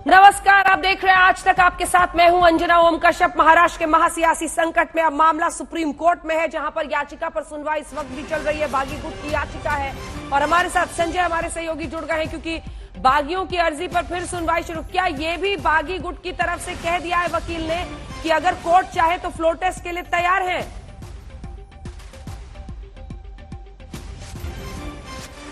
नमस्कार, आप देख रहे हैं आज तक। आपके साथ मैं हूं अंजना ओम कश्यप। महाराष्ट्र के महासियासी संकट में अब मामला सुप्रीम कोर्ट में है, जहां पर याचिका पर सुनवाई इस वक्त भी चल रही है। बागी गुट की याचिका है और हमारे साथ संजय, हमारे सहयोगी, जुड़ गए हैं क्योंकि बागियों की अर्जी पर फिर सुनवाई शुरू। क्या ये भी बागी गुट की तरफ से कह दिया है वकील ने कि अगर कोर्ट चाहे तो फ्लोर टेस्ट के लिए तैयार है?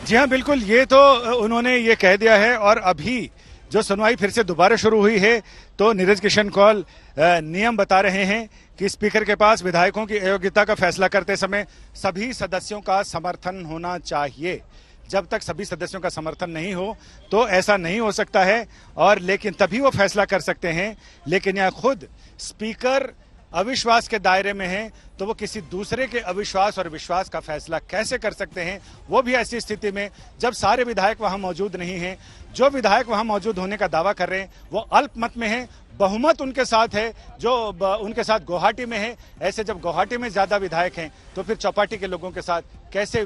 जी हाँ, बिल्कुल, ये तो उन्होंने ये कह दिया है। और अभी जो सुनवाई फिर से दोबारा शुरू हुई है तो नीरज किशन कौल नियम बता रहे हैं कि स्पीकर के पास विधायकों की अयोग्यता का फैसला करते समय सभी सदस्यों का समर्थन होना चाहिए। जब तक सभी सदस्यों का समर्थन नहीं हो तो ऐसा नहीं हो सकता है, और लेकिन तभी वो फैसला कर सकते हैं। लेकिन यहाँ खुद स्पीकर अविश्वास के दायरे में है तो वो किसी दूसरे के अविश्वास और विश्वास का फैसला कैसे कर सकते हैं, वो भी ऐसी स्थिति में जब सारे विधायक वहां मौजूद नहीं हैं। जो विधायक वहां मौजूद होने का दावा कर रहे हैं वो अल्पमत में है, बहुमत उनके साथ है जो उनके साथ गुवाहाटी में है। ऐसे जब गुवाहाटी में ज्यादा विधायक हैं तो फिर चौपाटी के लोगों के साथ कैसे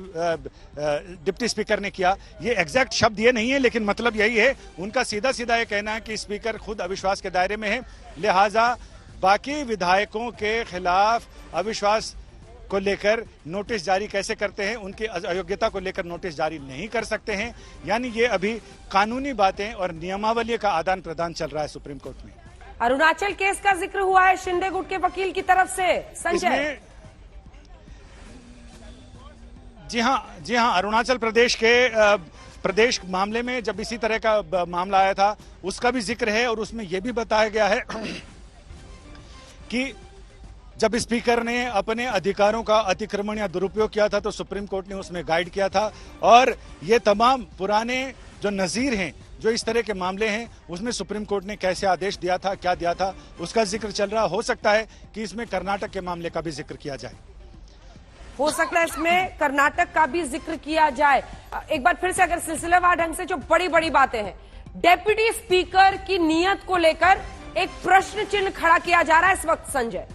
डिप्टी स्पीकर ने किया, ये एग्जैक्ट शब्द ये नहीं है, लेकिन मतलब यही है। उनका सीधा सीधा ये कहना है कि स्पीकर खुद अविश्वास के दायरे में है, लिहाजा बाकी विधायकों के खिलाफ अविश्वास को लेकर नोटिस जारी कैसे करते हैं, उनकी अयोग्यता को लेकर नोटिस जारी नहीं कर सकते हैं। यानी ये अभी कानूनी बातें और नियमावली का आदान प्रदान चल रहा है सुप्रीम कोर्ट में। अरुणाचल केस का जिक्र हुआ है शिंदे गुट के वकील की तरफ से, संजय। जी हाँ, अरुणाचल प्रदेश मामले में जब इसी तरह का मामला आया था उसका भी जिक्र है, और उसमें यह भी बताया गया है कि जब स्पीकर ने अपने अधिकारों का अतिक्रमण या दुरुपयोग किया था तो सुप्रीम कोर्ट ने उसमें गाइड किया था। और ये तमाम पुराने जो नजीर हैं, जो इस तरह के मामले हैं, उसमें सुप्रीम कोर्ट ने कैसे आदेश दिया था, क्या दिया था, उसका जिक्र चल रहा। हो सकता है कि इसमें कर्नाटक के मामले का भी जिक्र किया जाए। हो सकता है इसमें कर्नाटक का भी जिक्र किया जाए। एक बार फिर से अगर सिलसिलेवार ढंग से जो बड़ी बड़ी बातें हैं, डेप्यूटी स्पीकर की नीयत को लेकर एक प्रश्न चिन्ह खड़ा किया जा रहा है इस वक्त, संजय।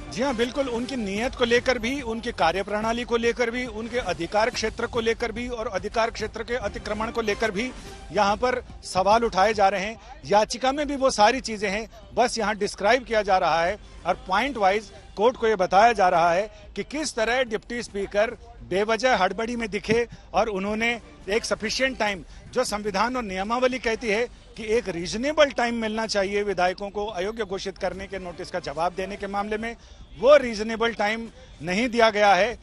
जी हाँ, बिल्कुल, उनकी नीयत को लेकर भी, उनकी कार्यप्रणाली को लेकर भी, उनके अधिकार क्षेत्र को लेकर भी और अधिकार क्षेत्र के अतिक्रमण को लेकर भी यहाँ पर सवाल उठाए जा रहे हैं। याचिका में भी वो सारी चीजें हैं, बस यहाँ डिस्क्राइब किया जा रहा है और पॉइंट वाइज कोर्ट को ये बताया जा रहा है कि किस तरह डिप्टी स्पीकर बेवजह हड़बड़ी में दिखे और उन्होंने एक सफिशिएंट टाइम, जो संविधान और नियमावली कहती है कि एक रीजनेबल टाइम मिलना चाहिए विधायकों को अयोग्य घोषित करने के नोटिस का जवाब देने के मामले में, वो रीजनेबल टाइम नहीं दिया गया है।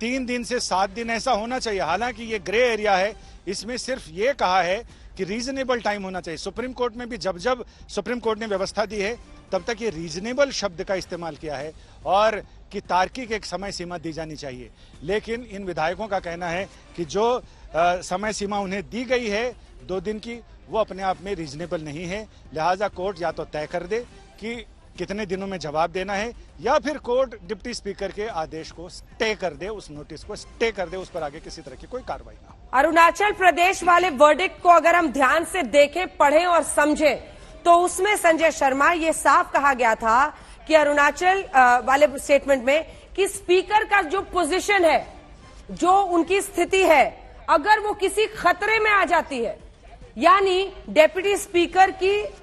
3 दिन से 7 दिन ऐसा होना चाहिए। हालांकि ये ग्रे एरिया है, इसमें सिर्फ ये कहा है कि रीजनेबल टाइम होना चाहिए। सुप्रीम कोर्ट में भी जब सुप्रीम कोर्ट ने व्यवस्था दी है तब तक ये रीजनेबल शब्द का इस्तेमाल किया है और कि तार्किक एक समय सीमा दी जानी चाहिए। लेकिन इन विधायकों का कहना है कि जो समय सीमा उन्हें दी गई है 2 दिन की, वो अपने आप में रीजनेबल नहीं है। लिहाजा कोर्ट या तो तय कर दे कि कितने दिनों में जवाब देना है, या फिर कोर्ट डिप्टी स्पीकर के आदेश को स्टे कर दे, उस नोटिस को स्टे कर दे, उस पर आगे किसी तरह की कोई कार्रवाई ना हो। अरुणाचल प्रदेश वाले वर्डिक्ट को अगर हम ध्यान से देखें, पढ़ें और समझें तो उसमें संजय शर्मा ये साफ कहा गया था कि अरुणाचल वाले स्टेटमेंट में कि स्पीकर का जो पोजीशन है, जो उनकी स्थिति है, अगर वो किसी खतरे में आ जाती है, यानी डेप्यूटी स्पीकर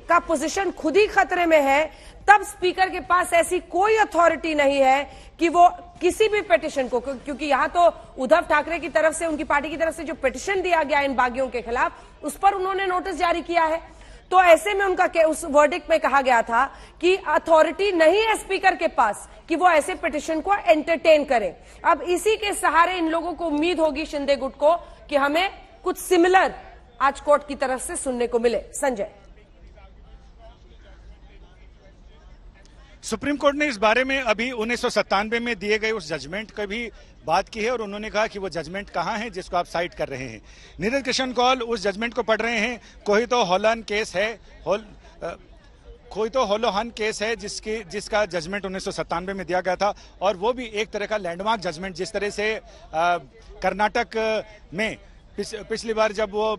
का पोजीशन खुद ही खतरे में है, तब स्पीकर के पास ऐसी कोई अथॉरिटी नहीं है कि वो किसी भी पिटीशन को, क्योंकि यहां तो उद्धव ठाकरे की तरफ से, उनकी पार्टी की तरफ से जो पिटीशन दिया गया इन बागियों के खिलाफ, उस पर उन्होंने नोटिस जारी किया है। तो ऐसे में उनका उस वर्डिक्ट में कहा गया था कि अथॉरिटी नहीं है स्पीकर के पास कि वो ऐसे पिटीशन को एंटरटेन करे। अब इसी के सहारे इन लोगों को उम्मीद होगी, शिंदे गुट को, कि हमें कुछ सिमिलर आज कोर्ट की तरफ से सुनने को मिले। संजय, सुप्रीम कोर्ट ने इस बारे में अभी 1997 में दिए गए उस जजमेंट की भी बात की है और उन्होंने कहा कि वो जजमेंट कहां है जिसको आप साइट कर रहे हैं। नीरज किशन कौल उस जजमेंट को पढ़ रहे हैं। कोई तो होलोहन केस है जिसका जजमेंट 1997 में दिया गया था, और वो भी एक तरह का लैंडमार्क जजमेंट। जिस तरह से कर्नाटक में पिछली बार जब वो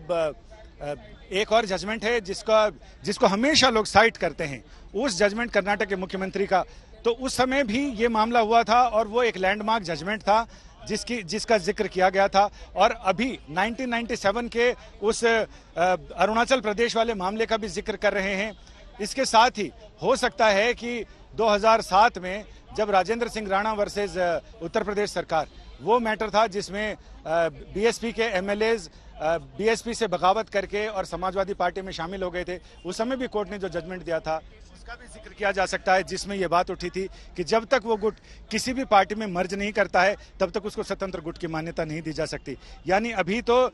एक और जजमेंट है जिसको हमेशा लोग साइट करते हैं, उस जजमेंट कर्नाटक के मुख्यमंत्री का तो उस समय भी ये मामला हुआ था और वो एक लैंडमार्क जजमेंट था जिसका जिक्र किया गया था। और अभी 1997 के उस अरुणाचल प्रदेश वाले मामले का भी जिक्र कर रहे हैं। इसके साथ ही हो सकता है कि 2007 में जब राजेंद्र सिंह राणा वर्सेस उत्तर प्रदेश सरकार, वो मैटर था जिसमें बीएसपी के एमएलएज बीएसपी से बगावत करके और समाजवादी पार्टी में शामिल हो गए थे। उस समय भी कोर्ट ने जो जजमेंट दिया था उसका भी जिक्र किया जा सकता है, जिसमें यह बात उठी थी कि जब तक वो गुट किसी भी पार्टी में मर्ज नहीं करता है तब तक उसको स्वतंत्र गुट की मान्यता नहीं दी जा सकती। यानी अभी तो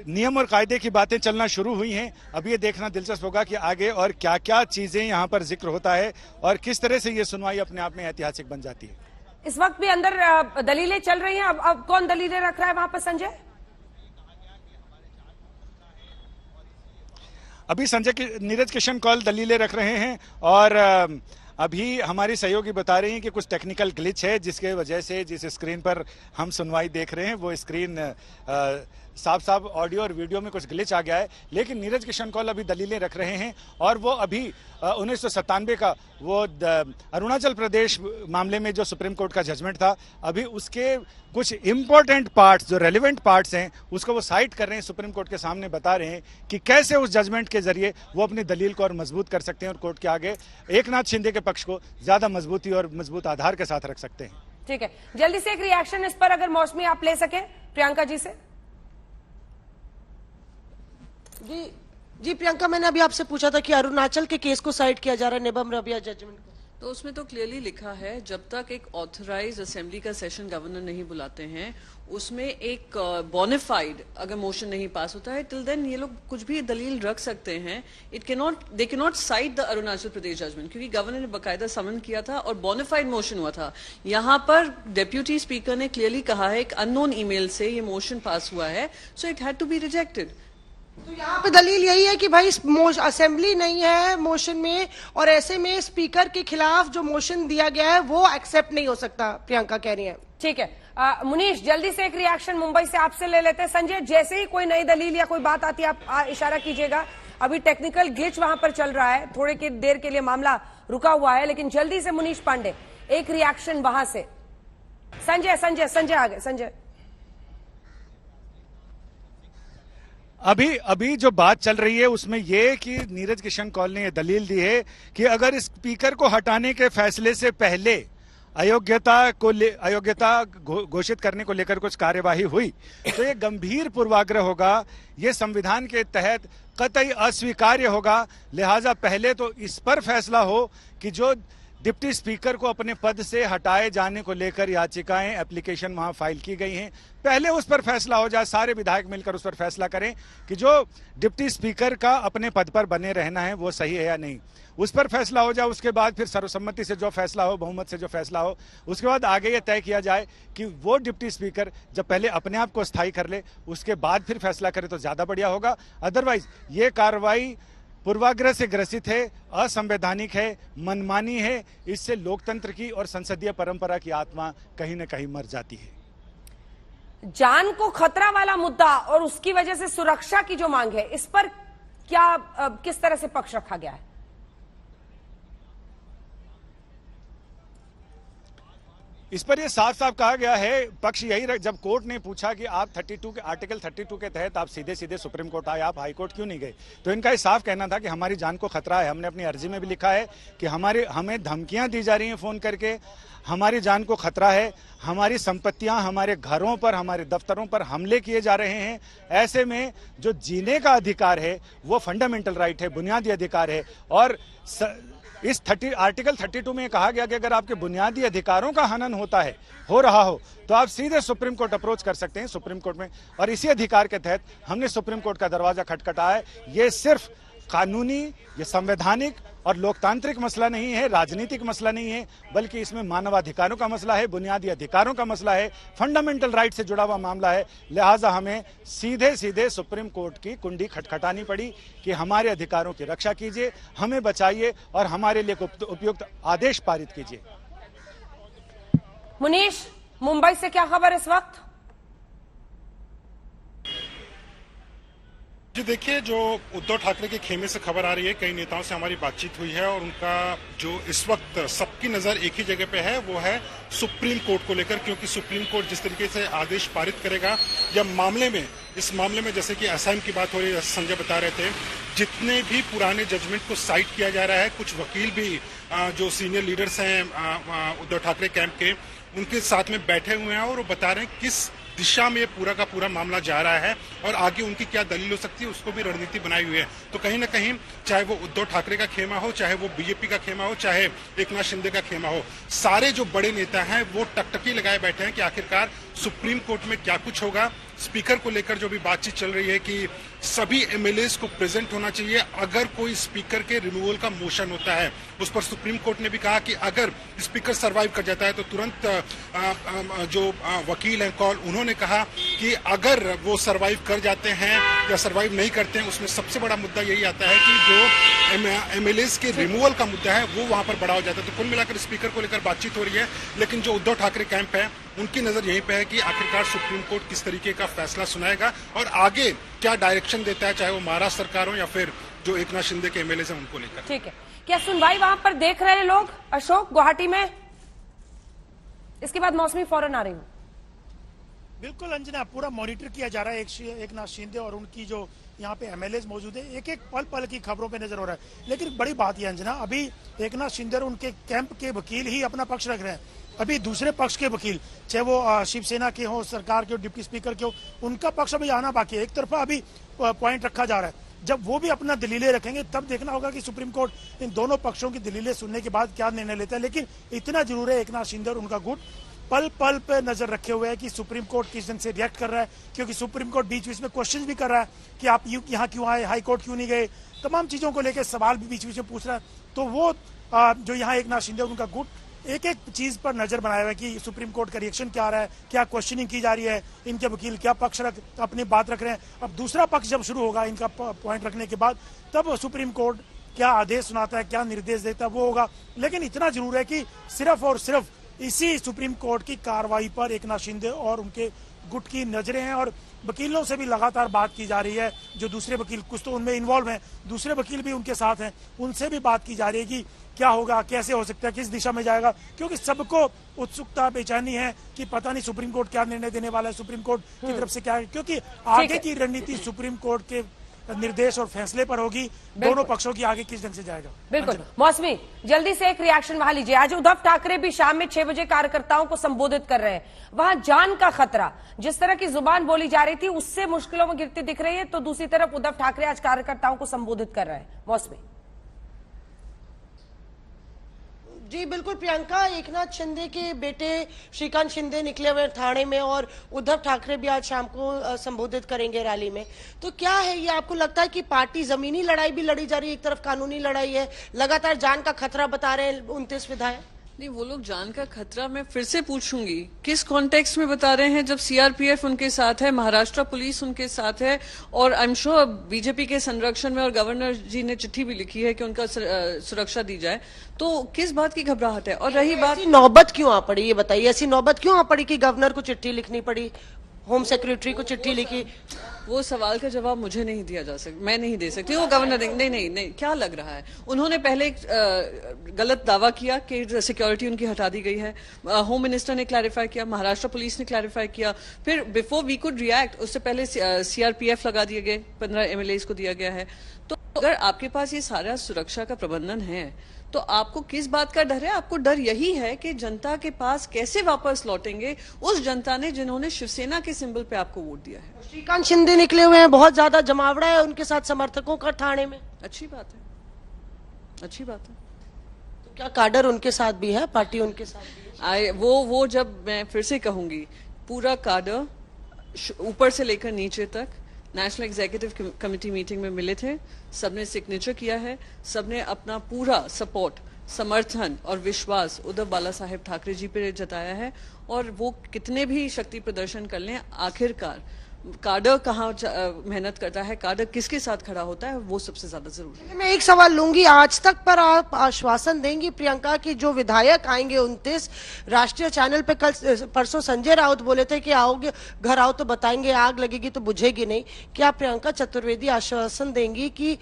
नियम और कायदे की बातें चलना शुरू हुई हैं। अब ये देखना दिलचस्प होगा कि आगे और क्या क्या चीजें यहाँ पर जिक्र होता है और किस तरह से ये सुनवाई अपने आप में ऐतिहासिक बन जाती है। इस वक्त भी अंदर दलीलें चल रही हैं। अब कौन दलीलें रख रहा है वहां पर संजय? अभी नीरज किशन कौल दलीलें रख रहे हैं और अभी हमारी सहयोगी बता रही हैं कि कुछ टेक्निकल ग्लिच है जिसके वजह से जिस स्क्रीन पर हम सुनवाई देख रहे हैं वो स्क्रीन साफ साफ ऑडियो और वीडियो में कुछ ग्लिच आ गया है। लेकिन नीरज किशन कौल अभी दलीलें रख रहे हैं और वो अभी 1997 का वो अरुणाचल प्रदेश मामले में जो सुप्रीम कोर्ट का जजमेंट था, अभी उसके कुछ इंपॉर्टेंट पार्ट्स जो रेलिवेंट पार्ट्स हैं उसको वो साइट कर रहे हैं, सुप्रीम कोर्ट के सामने बता रहे हैं कि कैसे उस जजमेंट के जरिए वो अपनी दलील को और मजबूत कर सकते हैं और कोर्ट के आगे एकनाथ शिंदे के पक्ष को ज्यादा मजबूती और मजबूत आधार के साथ रख सकते हैं। ठीक है, जल्दी से एक रिएक्शन इस पर अगर मौसमी आप ले सके प्रियंका जी से। जी प्रियंका, मैंने अभी आपसे पूछा था कि अरुणाचल के केस को साइड किया जा रहा है निबम रबिया जजमेंट को, तो उसमें तो क्लियरली लिखा है जब तक एक ऑथराइज असेंबली का सेशन गवर्नर नहीं बुलाते हैं, उसमें एक बोनाफाइड अगर मोशन नहीं पास होता है, टिल देन ये लोग कुछ भी दलील रख सकते हैं। They can not side the Arunachal Pradesh judgment, क्योंकि गवर्नर ने बकायदा समन किया था और बोनाफाइड मोशन हुआ था। यहाँ पर डेप्यूटी स्पीकर ने क्लियरली कहा है एक अननोन ईमेल से ये मोशन पास हुआ है, so it had to be rejected. तो यहाँ पे दलील यही है कि भाई असेंबली नहीं है मोशन में और ऐसे में स्पीकर के खिलाफ जो मोशन दिया गया है वो एक्सेप्ट नहीं हो सकता, प्रियंका कह रही है। ठीक है, मुनीश जल्दी से एक रिएक्शन मुंबई से आपसे ले लेते हैं। संजय, जैसे ही कोई नई दलील या कोई बात आती है आप इशारा कीजिएगा। अभी टेक्निकल ग्लिच वहां पर चल रहा है, थोड़ी की देर के लिए मामला रुका हुआ है, लेकिन जल्दी से मुनीश पांडे एक रिएक्शन वहां से। संजय आगे। संजय, अभी जो बात चल रही है उसमें यह कि नीरज किशन कौल ने यह दलील दी है कि अगर स्पीकर को हटाने के फैसले से पहले अयोग्यता घोषित करने को लेकर कुछ कार्यवाही हुई तो ये गंभीर पूर्वाग्रह होगा, ये संविधान के तहत कतई अस्वीकार्य होगा। लिहाजा पहले तो इस पर फैसला हो कि जो डिप्टी स्पीकर को अपने पद से हटाए जाने को लेकर याचिकाएं एप्लीकेशन वहां फाइल की गई हैं, पहले उस पर फैसला हो जाए, सारे विधायक मिलकर उस पर फैसला करें कि जो डिप्टी स्पीकर का अपने पद पर बने रहना है वो सही है या नहीं, उस पर फैसला हो जाए। उसके बाद फिर सर्वसम्मति से जो फैसला हो, बहुमत से जो फैसला हो, उसके बाद आगे ये तय किया जाए कि वो डिप्टी स्पीकर जब पहले अपने आप को स्थायी कर ले उसके बाद फिर फैसला करे तो ज्यादा बढ़िया होगा। अदरवाइज ये कार्रवाई पूर्वाग्रह से ग्रसित है, असंवैधानिक है, मनमानी है, इससे लोकतंत्र की और संसदीय परंपरा की आत्मा कहीं न कहीं मर जाती है। जान को खतरा वाला मुद्दा और उसकी वजह से सुरक्षा की जो मांग है, इस पर क्या किस तरह से पक्ष रखा गया है? इस पर यह साफ साफ कहा गया है, पक्ष यही जब कोर्ट ने पूछा कि आप 32 के आर्टिकल 32 के तहत आप सीधे सीधे सुप्रीम कोर्ट आए, आप हाई कोर्ट क्यों नहीं गए, तो इनका ये साफ कहना था कि हमारी जान को खतरा है। हमने अपनी अर्जी में भी लिखा है कि हमें धमकियां दी जा रही हैं फोन करके, हमारी जान को खतरा है, हमारी संपत्तियां, हमारे घरों पर, हमारे दफ्तरों पर हमले किए जा रहे हैं। ऐसे में जो जीने का अधिकार है वो फंडामेंटल राइट है, बुनियादी अधिकार है। और इस आर्टिकल 32 में कहा गया कि अगर आपके बुनियादी अधिकारों का हनन हो रहा हो तो आप सीधे सुप्रीम कोर्ट अप्रोच कर सकते हैं, सुप्रीम कोर्ट में। और इसी अधिकार के तहत हमने सुप्रीम कोर्ट का दरवाजा खटखटाया है। ये सिर्फ कानूनी, ये संवैधानिक और लोकतांत्रिक मसला नहीं है, राजनीतिक मसला नहीं है, बल्कि इसमें मानवाधिकारों का मसला है, बुनियादी अधिकारों का मसला है, फंडामेंटल राइट से जुड़ा हुआ मामला है। लिहाजा हमें सीधे सीधे सुप्रीम कोर्ट की कुंडी खटखटानी पड़ी कि हमारे अधिकारों की रक्षा कीजिए, हमें बचाइए और हमारे लिए उपयुक्त आदेश पारित कीजिए। मुनीश, मुंबई से क्या खबर इस वक्त? जी देखिए, जो उद्धव ठाकरे के खेमे से खबर आ रही है, कई नेताओं से हमारी बातचीत हुई है और उनका जो इस वक्त सबकी नजर एक ही जगह पे है वो है सुप्रीम कोर्ट को लेकर, क्योंकि सुप्रीम कोर्ट जिस तरीके से आदेश पारित करेगा या इस मामले में जैसे कि असाइम की बात हो रही है, संजय बता रहे थे, जितने भी पुराने जजमेंट को साइट किया जा रहा है, कुछ वकील भी जो सीनियर लीडर्स हैं उद्धव ठाकरे कैंप के, उनके साथ में बैठे हुए हैं और वो बता रहे हैं किस दिशा में ये पूरा का पूरा मामला जा रहा है और आगे उनकी क्या दलील हो सकती है, उसको भी रणनीति बनाई हुई है। तो कहीं ना कहीं चाहे वो उद्धव ठाकरे का खेमा हो, चाहे वो बीजेपी का खेमा हो, चाहे एकनाथ शिंदे का खेमा हो, सारे जो बड़े नेता हैं वो टकटकी लगाए बैठे हैं कि आखिरकार सुप्रीम कोर्ट में क्या कुछ होगा। स्पीकर को लेकर जो भी बातचीत चल रही है कि सभी एमएलएस को प्रेजेंट होना चाहिए अगर कोई स्पीकर के रिमूवल का मोशन होता है। उस पर सुप्रीम कोर्ट ने भी कहा कि अगर स्पीकर सरवाइव कर जाता है तो तुरंत जो वकील हैं कॉल, उन्होंने कहा कि अगर वो सरवाइव कर जाते हैं या सरवाइव नहीं करते हैं, उसमें सबसे बड़ा मुद्दा यही आता है कि जो एमएलएस के रिमूवल का मुद्दा है वो वहां पर बड़ा हो जाता है। तो कुल मिलाकर स्पीकर को लेकर बातचीत हो रही है, लेकिन जो उद्धव ठाकरे कैंप है उनकी नजर यहीं पे है कि आखिरकार सुप्रीम कोर्ट किस तरीके का फैसला सुनाएगा और आगे क्या डायरेक्शन देता है, चाहे वो महाराष्ट्र सरकार हो या फिर जो एकनाथ शिंदे के एमएलए हैं उनको लेकर। ठीक है, क्या सुनवाई वहां पर देख रहे हैं लोग अशोक गुवाहाटी में? इसके बाद मौसमी फौरन आ रही हूं। बिल्कुल अंजना, पूरा मॉनिटर किया जा रहा है एकनाथ शिंदे और उनकी जो यहाँ पे एमएलए मौजूद है, एक एक पल पल की खबरों पे नजर हो रहा है। लेकिन बड़ी बात यह अंजना, अभी एकनाथ शिंदे और उनके कैंप के वकील ही अपना पक्ष रख रहे हैं। अभी दूसरे पक्ष के वकील, चाहे वो शिवसेना के हो, सरकार के हो, डिप्टी स्पीकर के हो, उनका पक्ष अभी आना बाकी है। एक तरफा अभी पॉइंट रखा जा रहा है, जब वो भी अपना दलीलें रखेंगे तब देखना होगा कि सुप्रीम कोर्ट इन दोनों पक्षों की दलीलें सुनने के बाद क्या निर्णय लेता है। लेकिन इतना जरूर है, एकनाथ शिंदे और उनका गुट पल पल पे नजर रखे हुए है कि सुप्रीम कोर्ट किस ढंग से रिएक्ट कर रहा है, क्योंकि सुप्रीम कोर्ट बीच बीच में क्वेश्चन भी कर रहा है कि आप यहाँ क्यों आए, हाई कोर्ट क्यों नहीं गए, तमाम चीजों को लेकर सवाल भी बीच बीच में पूछ रहा है। तो वो जो यहाँ एकनाथ शिंदे और उनका गुट एक एक चीज पर नजर बनाया हुआ है कि सुप्रीम कोर्ट का रिएक्शन क्या आ रहा है, क्या क्वेश्चनिंग की जा रही है, इनके वकील क्या पक्ष अपनी बात रख रहे हैं। अब दूसरा पक्ष जब शुरू होगा इनका पॉइंट रखने के बाद, तब सुप्रीम कोर्ट क्या आदेश सुनाता है, क्या निर्देश देता है, वो होगा। लेकिन इतना जरूर है कि सिर्फ और सिर्फ इसी सुप्रीम कोर्ट की कार्रवाई पर एकनाथ शिंदे और उनके गुट की नजरें हैं और वकीलों से भी लगातार बात की जा रही है। जो दूसरे वकील, कुछ तो उनमें इन्वॉल्व हैं, दूसरे वकील भी उनके साथ हैं, उनसे भी बात की जा रही है कि क्या होगा, कैसे हो सकता है, किस दिशा में जाएगा, क्योंकि सबको उत्सुकता, बेचैनी है कि पता नहीं सुप्रीम कोर्ट क्या निर्णय देने वाला है, सुप्रीम कोर्ट की तरफ से क्या है, क्योंकि आगे की रणनीति सुप्रीम कोर्ट के निर्देश और फैसले पर होगी। दोनों पक्षों की आगे किस ढंग से जाएगा। बिल्कुल मौसमी, जल्दी से एक रिएक्शन वहां लीजिए। आज उद्धव ठाकरे भी शाम में 6 बजे कार्यकर्ताओं को संबोधित कर रहे हैं। वहां जान का खतरा, जिस तरह की जुबान बोली जा रही थी उससे मुश्किलों में गिरती दिख रही है, तो दूसरी तरफ उद्धव ठाकरे आज कार्यकर्ताओं को संबोधित कर रहे हैं। मौसमी जी बिल्कुल प्रियंका, एकनाथ शिंदे के बेटे श्रीकांत शिंदे निकले हुए थाने में और उद्धव ठाकरे भी आज शाम को संबोधित करेंगे रैली में। तो क्या है ये, आपको लगता है कि पार्टी जमीनी लड़ाई भी लड़ी जा रही है, एक तरफ कानूनी लड़ाई है, लगातार जान का खतरा बता रहे हैं 29 विधायक? नहीं, वो लोग जान का खतरा, मैं फिर से पूछूंगी किस कॉन्टेक्स्ट में बता रहे हैं, जब सीआरपीएफ उनके साथ है, महाराष्ट्र पुलिस उनके साथ है और आई एम श्योर बीजेपी के संरक्षण में, और गवर्नर जी ने चिट्ठी भी लिखी है कि उनका सुरक्षा दी जाए, तो किस बात की घबराहट है? और रही बात, नौबत क्यों आ पड़ी, ये बताइए, ऐसी नौबत क्यों आ पड़ी कि गवर्नर को चिट्ठी लिखनी पड़ी, होम सेक्रेटरी को चिट्ठी लिखी? वो सवाल का जवाब मुझे नहीं दिया जा सकता, मैं नहीं दे सकती, वो गवर्नर देंगे। नहीं, क्या लग रहा है, उन्होंने पहले गलत दावा किया कि सिक्योरिटी उनकी हटा दी गई है, होम मिनिस्टर ने क्लैरिफाई किया, महाराष्ट्र पुलिस ने क्लैरिफाई किया, फिर बिफोर वी कुड रिएक्ट उससे पहले सीआरपीएफ लगा दिए गए, 15 एमएलए को दिया गया है। तो अगर आपके पास ये सारा सुरक्षा का प्रबंधन है तो आपको किस बात का डर है? आपको डर यही है कि जनता के पास कैसे वापस लौटेंगे उस जनता ने जिन्होंने शिवसेना के सिंबल पे आपको वोट दिया है। श्रीकांत शिंदे निकले हुए हैं, बहुत ज्यादा जमावड़ा है उनके साथ समर्थकों का ठाणे में। अच्छी बात है, अच्छी बात है। तो क्या काडर उनके साथ भी है, पार्टी उनके साथ भी है? वो जब मैं फिर से कहूंगी, पूरा काडर ऊपर से लेकर नीचे तक नेशनल एग्जीक्यूटिव कमेटी मीटिंग में मिले थे, सबने सिग्नेचर किया है, सबने अपना पूरा सपोर्ट, समर्थन और विश्वास उद्धव बाला साहेब ठाकरे जी पे जताया है। और वो कितने भी शक्ति प्रदर्शन कर लें, आखिरकार काडर कहाँ मेहनत करता है, काडर किसके साथ खड़ा होता है, वो सबसे ज्यादा जरूरी है। मैं एक सवाल लूंगी, आज तक पर आप आश्वासन देंगी प्रियंका कि जो विधायक आएंगे 29 राष्ट्रीय चैनल पे, कल परसों संजय राउत बोले थे कि आओगे घर आओ तो बताएंगे, आग लगेगी तो बुझेगी नहीं, क्या प्रियंका चतुर्वेदी आश्वासन देंगी कि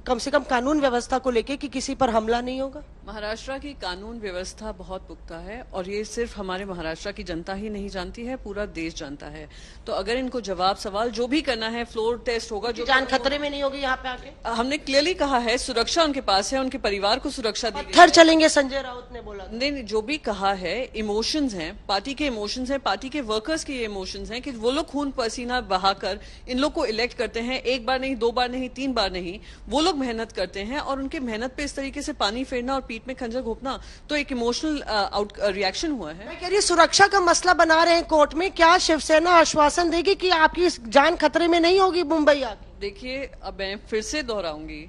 कम से कम कानून व्यवस्था को लेके कि किसी पर हमला नहीं होगा? महाराष्ट्र की कानून व्यवस्था बहुत पुख्ता है और ये सिर्फ हमारे महाराष्ट्र की जनता ही नहीं जानती है, पूरा देश जानता है। तो अगर इनको जवाब सवाल जो भी करना है, फ्लोर टेस्ट होगा, जो जान खतरे में नहीं होगी यहाँ पे आके? हमने क्लियरली कहा है सुरक्षा उनके पास है, उनके परिवार को सुरक्षा दी गई पत्थर चलेंगे संजय राउत ने बोला। नहीं, जो भी कहा है इमोशंस हैं, पार्टी के इमोशंस हैं, पार्टी के वर्कर्स के इमोशंस हैं कि वो लोग खून पसीना बहाकर इन लोग को इलेक्ट करते हैं, एक बार नहीं, 2 बार नहीं, 3 बार नहीं, वो लोग मेहनत करते हैं और उनके मेहनत पे इस तरीके से पानी फेरना और पीठ में खंजर घोंपना तो एक इमोशनल रिएक्शन हुआ है। मैं कह रही सुरक्षा का मसला बना रहे हैं कोर्ट में, क्या शिवसेना आश्वासन देगी कि आपकी जान खतरे में नहीं होगी मुंबई आके? देखिए, अब मैं फिर से दोहराऊंगी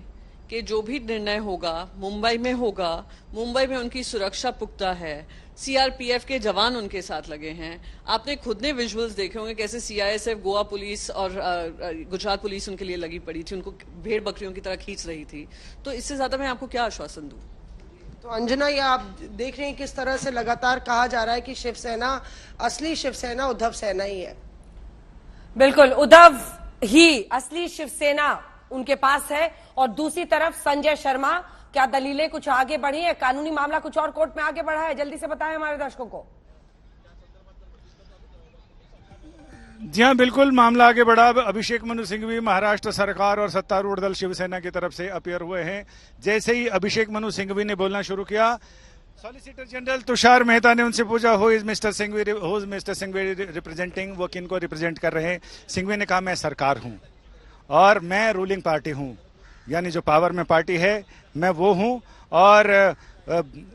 कि जो भी निर्णय होगा मुंबई में होगा, मुंबई में उनकी सुरक्षा पुख्ता है, सीआरपीएफ के जवान उनके साथ लगे हैं। आपने खुद ने विजुअल्स देखे होंगे कैसे सीआईएसएफ, गोवा पुलिस और गुजरात पुलिस उनके लिए लगी पड़ी थी, उनको भेड़ बकरियों की तरह खींच रही थी। तो इससे ज्यादा मैं आपको क्या आश्वासन दूं? तो अंजना, ये आप देख रहे हैं किस तरह से लगातार कहा जा रहा है कि शिवसेना, असली शिवसेना उद्धव सेना ही है। बिल्कुल, उद्धव ही असली शिवसेना उनके पास है। और दूसरी तरफ संजय शर्मा, क्या दलीलें कुछ आगे बढ़ी है? कानूनी मामला कुछ और कोर्ट में आगे बढ़ा है? जल्दी से बताएं हमारे दर्शकों को। जी हाँ, बिल्कुल मामला आगे बढ़ा। अभिषेक मनु सिंघवी महाराष्ट्र सरकार और सत्तारूढ़ दल शिवसेना की तरफ से अपीयर हुए हैं। जैसे ही अभिषेक मनु सिंघवी ने बोलना शुरू किया, सॉलिसिटर जनरल तुषार मेहता ने उनसे पूछा who is mister Singhvi representing, वो किन को रिप्रेजेंट कर रहे हैं? सिंघवी ने कहा मैं सरकार हूं और मैं रूलिंग पार्टी हूं, यानी जो पावर में पार्टी है मैं वो हूं। और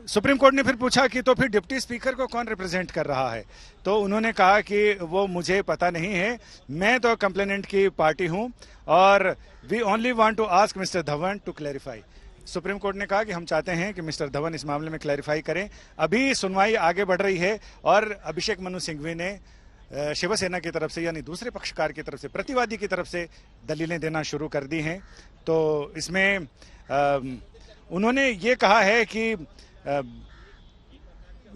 सुप्रीम कोर्ट ने फिर पूछा कि तो फिर डिप्टी स्पीकर को कौन रिप्रेजेंट कर रहा है? तो उन्होंने कहा कि वो मुझे पता नहीं है, मैं तो कंप्लेनेंट की पार्टी हूं और we only want to ask mister Dhawan to clarify. Supreme court ने कहा कि हम चाहते हैं कि मिस्टर धवन इस मामले में क्लैरिफाई करें। अभी सुनवाई आगे बढ़ रही है और अभिषेक मनु सिंघवी ने शिवसेना की तरफ से, यानी दूसरे पक्षकार की तरफ से, प्रतिवादी की तरफ से दलीलें देना शुरू कर दी हैं। तो इसमें उन्होंने ये कहा है कि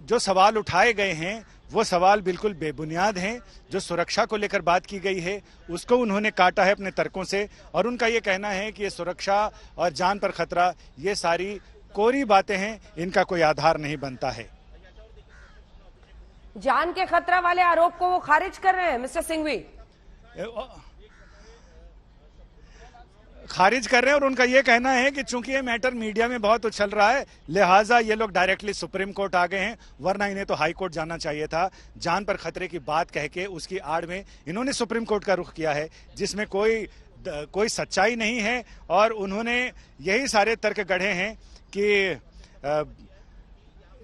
जो सवाल उठाए गए हैं वो सवाल बिल्कुल बेबुनियाद हैं। जो सुरक्षा को लेकर बात की गई है उसको उन्होंने काटा है अपने तर्कों से और उनका ये कहना है कि ये सुरक्षा और जान पर खतरा, ये सारी कोरी बातें हैं, इनका कोई आधार नहीं बनता है। जान के खतरा वाले आरोप को वो खारिज कर रहे हैं मिस्टर सिंघवी, खारिज कर रहे हैं। और उनका यह कहना है कि चूंकि ये मैटर मीडिया में बहुत उछल रहा है, लिहाजा ये लोग डायरेक्टली सुप्रीम कोर्ट आ गए हैं, वरना इन्हें तो हाई कोर्ट जाना चाहिए था। जान पर खतरे की बात कह के उसकी आड़ में इन्होंने सुप्रीम कोर्ट का रुख किया है, जिसमें कोई सच्चाई नहीं है। और उन्होंने यही सारे तर्क गढ़े हैं कि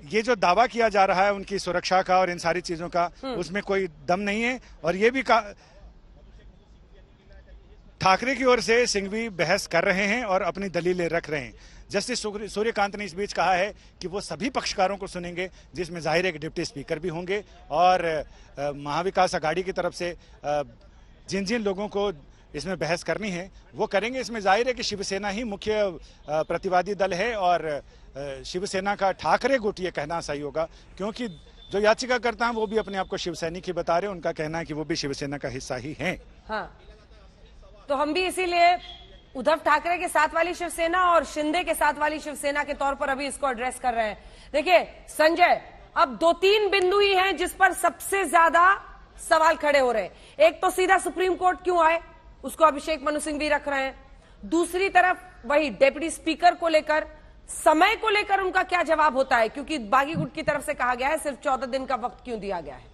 ये जो दावा किया जा रहा है उनकी सुरक्षा का और इन सारी चीजों का, उसमें कोई दम नहीं है। और ये भी ठाकरे की ओर से सिंघवी बहस कर रहे हैं और अपनी दलीलें रख रहे हैं। जस्टिस सूर्यकांत ने इस बीच कहा है कि वो सभी पक्षकारों को सुनेंगे, जिसमें जाहिर है कि डिप्टी स्पीकर भी होंगे और महाविकास अघाड़ी की तरफ से जिन जिन लोगों को इसमें बहस करनी है वो करेंगे। इसमें जाहिर है कि शिवसेना ही मुख्य प्रतिवादी दल है और शिवसेना का ठाकरे गुट ये कहना सही होगा, क्योंकि जो याचिकाकर्ता हैं वो भी अपने आप को शिवसैनिक ही बता रहे हैं। उनका कहना है कि वो भी शिवसेना का हिस्सा ही हैं। हाँ, तो हम भी इसीलिए उद्धव ठाकरे के साथ वाली शिवसेना और शिंदे के साथ वाली शिवसेना के तौर पर अभी इसको एड्रेस कर रहे हैं। देखिए संजय, अब 2-3 बिंदु ही हैं जिस पर सबसे ज्यादा सवाल खड़े हो रहे हैं। एक तो सीधा सुप्रीम कोर्ट क्यों आए, उसको अभिषेक मनु सिंघवी रख रहे हैं। दूसरी तरफ वही डिप्टी स्पीकर को लेकर, समय को लेकर उनका क्या जवाब होता है, क्योंकि बागी गुट की तरफ से कहा गया है सिर्फ 14 दिन का वक्त क्यों दिया गया है।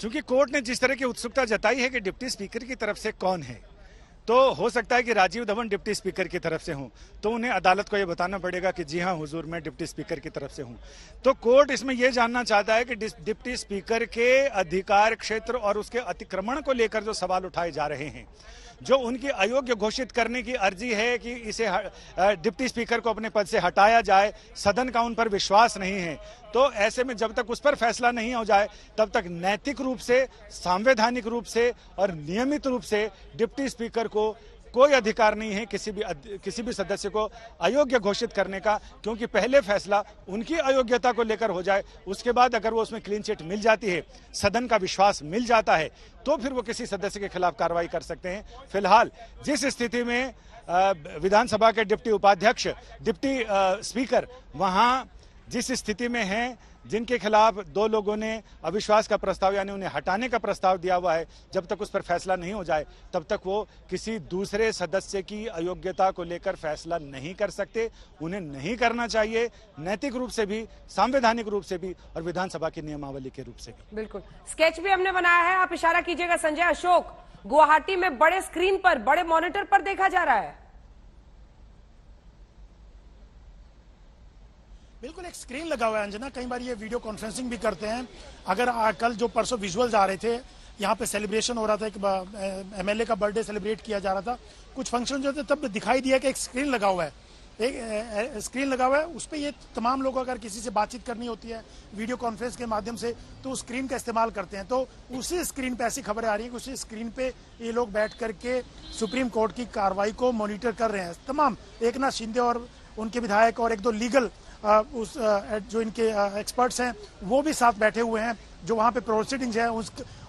चूंकि कोर्ट ने जिस तरह की उत्सुकता जताई है कि डिप्टी स्पीकर की तरफ से कौन है, तो हो सकता है कि राजीव धवन डिप्टी स्पीकर की तरफ से हों, तो उन्हें अदालत को यह बताना पड़ेगा कि जी हां हुजूर, मैं डिप्टी स्पीकर की तरफ से हूं। तो कोर्ट इसमें यह जानना चाहता है कि डिप्टी स्पीकर के अधिकार क्षेत्र और उसके अतिक्रमण को लेकर जो सवाल उठाए जा रहे हैं, जो उनकी अयोग्य घोषित करने की अर्जी है कि इसे डिप्टी स्पीकर को अपने पद से हटाया जाए, सदन का उन पर विश्वास नहीं है। तो ऐसे में जब तक उस पर फैसला नहीं हो जाए तब तक नैतिक रूप से, संवैधानिक रूप से और नियमित रूप से डिप्टी स्पीकर को कोई अधिकार नहीं है किसी भी सदस्य को अयोग्य घोषित करने का, क्योंकि पहले फैसला उनकी अयोग्यता को लेकर हो जाए, उसके बाद अगर वो उसमें क्लीन चिट मिल जाती है, सदन का विश्वास मिल जाता है, तो फिर वो किसी सदस्य के खिलाफ कार्रवाई कर सकते हैं। फिलहाल जिस स्थिति में विधानसभा के डिप्टी उपाध्यक्ष, डिप्टी स्पीकर वहां जिस स्थिति में हैं, जिनके खिलाफ दो लोगों ने अविश्वास का प्रस्ताव यानी उन्हें हटाने का प्रस्ताव दिया हुआ है, जब तक उस पर फैसला नहीं हो जाए तब तक वो किसी दूसरे सदस्य की अयोग्यता को लेकर फैसला नहीं कर सकते। उन्हें नहीं करना चाहिए, नैतिक रूप से भी, संवैधानिक रूप से भी और विधानसभा की नियमावली के रूप से भी। बिल्कुल, स्केच भी हमने बनाया है, आप इशारा कीजिएगा संजय। अशोक, गुवाहाटी में बड़े स्क्रीन पर, बड़े मॉनिटर पर देखा जा रहा है। बिल्कुल एक स्क्रीन लगा हुआ है अंजना, कई बार ये वीडियो कॉन्फ्रेंसिंग भी करते हैं। अगर कल जो परसों विजुअल्स आ रहे थे, यहाँ पे सेलिब्रेशन हो रहा था, एक एमएलए का बर्थडे सेलिब्रेट किया जा रहा था, कुछ फंक्शन जो थे तब दिखाई दिया कि एक स्क्रीन लगा हुआ है, एक स्क्रीन लगा हुआ है, उस पर ये तमाम लोग अगर किसी से बातचीत करनी होती है वीडियो कॉन्फ्रेंस के माध्यम से तो उस स्क्रीन का इस्तेमाल करते हैं। तो उसी स्क्रीन पे ऐसी खबरें आ रही है कि उसी स्क्रीन पे ये लोग बैठ करके सुप्रीम कोर्ट की कार्रवाई को मॉनिटर कर रहे हैं। तमाम एकनाथ शिंदे और उनके विधायक और एक दो लीगल जो इनके एक्सपर्ट्स हैं वो भी साथ बैठे हुए हैं। जो वहाँ पे प्रोसीडिंग्स है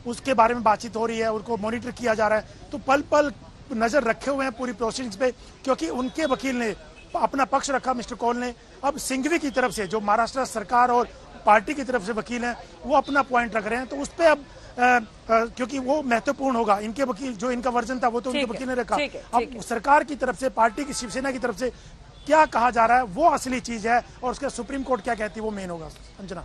उसके बारे में बातचीत हो रही है, उनको मॉनिटर किया जा रहा है। तो पल पल नजर रखे हुए हैं पूरी प्रोसीडिंग्स पे, क्योंकि उनके वकील ने अपना पक्ष रखा, मिस्टर कौल ने। अब सिंघवी की तरफ से जो महाराष्ट्र सरकार और पार्टी की तरफ से वकील हैं वो अपना पॉइंट रख रहे हैं। तो उस पर अब क्योंकि वो महत्वपूर्ण होगा, इनके वकील जो इनका वर्जन था वो तो उनके वकील ने रखा। अब सरकार की तरफ से, पार्टी की, शिवसेना की तरफ से क्या कहा जा रहा है वो असली चीज है, और उसका सुप्रीम कोर्ट क्या कहती है वो मेन होगा। अंजना,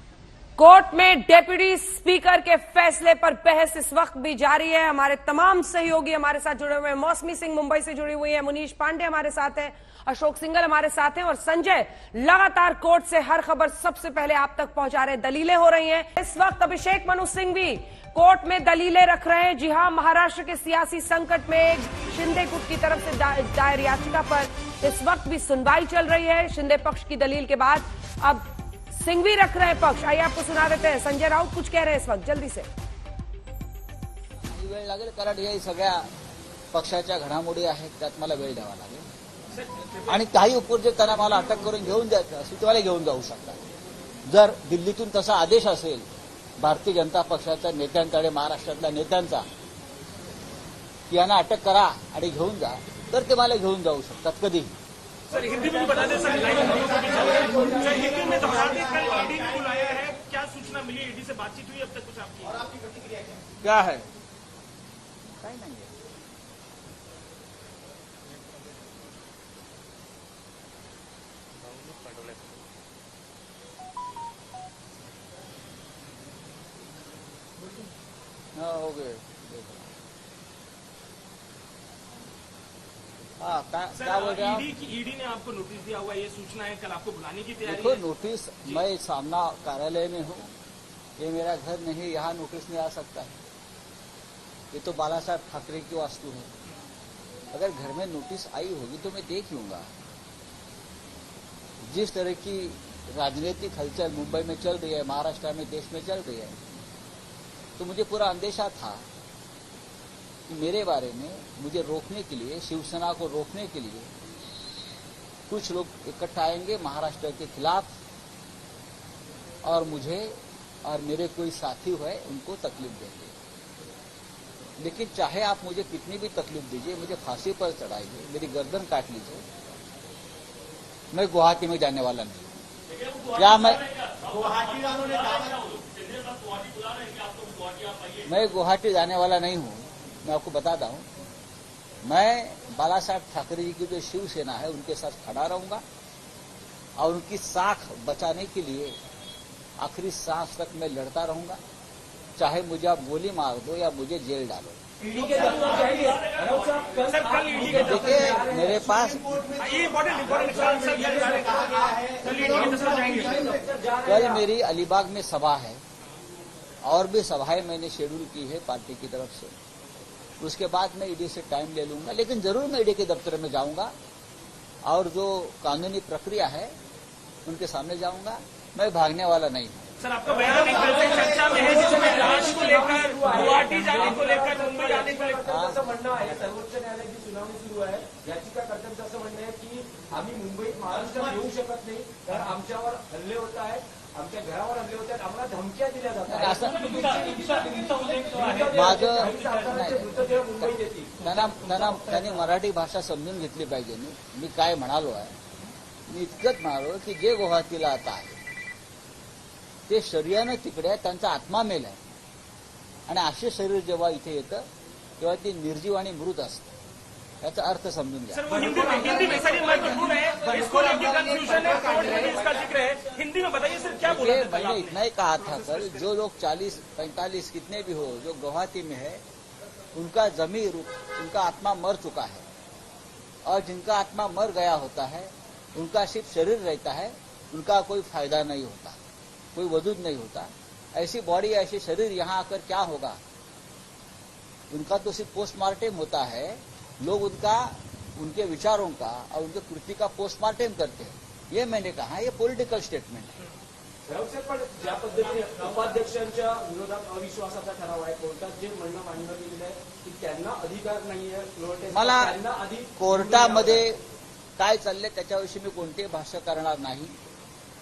कोर्ट में डेप्यूटी स्पीकर के फैसले पर बहस इस वक्त भी जारी है। हमारे तमाम सहयोगी हमारे साथ जुड़े हुए हैं। मौसमी सिंह मुंबई से जुड़ी हुई है, मुनीश पांडे हमारे साथ हैं, अशोक सिंघल हमारे साथ हैं और संजय लगातार कोर्ट से हर खबर सबसे पहले आप तक पहुंचा रहे। दलीलें हो रही हैं इस वक्त। अभिषेक मनु सिंघवी कोर्ट में दलीलें रख रहे हैं। जी हां, महाराष्ट्र के सियासी संकट में शिंदे गुट की तरफ से दायर याचिका पर इस वक्त भी सुनवाई चल रही है। शिंदे पक्ष की दलील के बाद अब सिंघवी रख रहे हैं पक्ष। आइए आपको सुना देते हैं। संजय राउत कुछ कह रहे हैं इस वक्त, जल्दी से। वेळ लागेल कारण या सगळ्या पक्षाच्या घडामोडी आहेत, त्यात मला वेळ द्यावा लागेल आणि काही उपयोजकांना मला अटक करून घेऊन जायचं असेल तर मला घेऊन जाऊ शकतात। जर दिल्लीतून तसा आदेश असेल भारतीय जनता पक्षाच्या नेत्यांकडे, महाराष्ट्रातल्या नेत्यांचा, की यांना अटक करा आणि घेऊन जा, तर ते मला घेऊन जाऊ शकतात कधी। सर हिंदी में बता दें, सर हिंदी में दोहरा दें, कल ईडी ने बुलाया है, क्या सूचना मिली? ईडी से बातचीत हुई अब तक कुछ आपकी? और आपकी प्रतिक्रिया क्या है? काही नाही है। हाँ हो गए। हाँ क्या बोल रहे हैं आप? ईडी ने आपको नोटिस दिया हुआ, ये सूचना है, कल आपको बुलाने की तैयारी देखो है? नोटिस, मैं सामना कार्यालय में हूँ, ये मेरा घर नहीं, यहाँ नोटिस नहीं आ सकता है। ये तो बाला साहब ठाकरे की वास्तु है। अगर घर में नोटिस आई होगी तो मैं देख लूंगा। जिस तरह की राजनीतिक हलचल मुंबई में चल रही है, महाराष्ट्र में, देश में चल रही है, तो मुझे पूरा अंदेशा था कि मेरे बारे में मुझे रोकने के लिए, शिवसेना को रोकने के लिए कुछ लोग इकट्ठा आएंगे महाराष्ट्र के खिलाफ और मुझे और मेरे कोई साथी हुए उनको तकलीफ देंगे। लेकिन चाहे आप मुझे कितनी भी तकलीफ दीजिए, मुझे फांसी पर चढ़ाइए, मेरी गर्दन काट लीजिए, मैं गुवाहाटी में जाने वाला नहीं। क्या मैं गुवाहाटी जाने वाला नहीं हूं। मैं आपको बताता हूं, मैं बाला साहब ठाकरे जी की जो शिवसेना है उनके साथ खड़ा रहूंगा और उनकी साख बचाने के लिए आखिरी सांस तक मैं लड़ता रहूंगा, चाहे मुझे आप गोली मार दो या मुझे जेल डालो। देखिए मेरे पास कल मेरी अलीबाग में सभा है और भी सभाएं मैंने शेड्यूल की है पार्टी की तरफ से। उसके बाद मैं ईडी से टाइम ले लूंगा, लेकिन जरूर मैं ईडी के दफ्तर में जाऊंगा और जो कानूनी प्रक्रिया है उनके सामने जाऊंगा। मैं भागने वाला नहीं हूं। सर, आपका बयान एक तरह से चर्चा में है, जिसमें जांच को लेकर, गुवाहाटी जाने को लेकर, मुंबई जाने को लेकर असं म्हणणं आहे, सर्वोच्च न्यायालयाची सुनावणी सुरू आहे, याचिकाकर्त्यांचं असं म्हणणं आहे की आम्ही मुंबईत महाराष्ट्रात येऊ शकत नाही, कारण आमच्यावर हल्ले होत आहेत, आमच्या घरावर हल्ले होत आहेत, आम्हाला धमक्या दिल्या जातात. त्यांनी मराठी भाषा समजून घेतली पाहिजे. मी काय म्हणालो आहे, मी इतकंच म्हणालो की जे गुवाहाटीला आता आहे ते शरीरानं तिकडे आहे, त्यांचा आत्मा मेल आहे आणि असे शरीर जेव्हा इथे येतं तेव्हा ते निर्जीव आणि मृत असतं. याचा अर्थ समजून घ्या. हिंदी में सर महत्वपूर्ण है, इसको लेकर कंफ्यूजन है, कोर्ट में इसका जिक्र है, हिंदी में बताइए सर क्या बोला था? मैंने इतना ही कहा था कल, जो लोग 40-45 कितने भी हो जो गुवाहाटी में है उनका जमीर, उनका आत्मा मर चुका है और जिनका आत्मा मर गया होता है उनका सिर्फ शरीर रहता है, उनका कोई फायदा नहीं होता, कोई वजूद नहीं होता. ऐसी बॉडी ऐसे शरीर यहाँ आकर क्या होगा? उनका तो सिर्फ पोस्टमार्टम होता है. लोग उनके विचारों का और उनके कृति का पोस्टमार्टम करते हैं. ये मैंने कहा, ये पॉलिटिकल स्टेटमेंट है. पण ज्या पद्धतीने उपाध्यक्षांच्या विरोधात अविश्वासाचा ठराव आहे, कोर्टात जे म्हणणं मांडण्यात गेलेलं आहे की त्यांना अधिकार नाहीये, मला कोर्टामध्ये काय चाललंय त्याच्याविषयी मी कोणतेही भाष्य करणार नाही.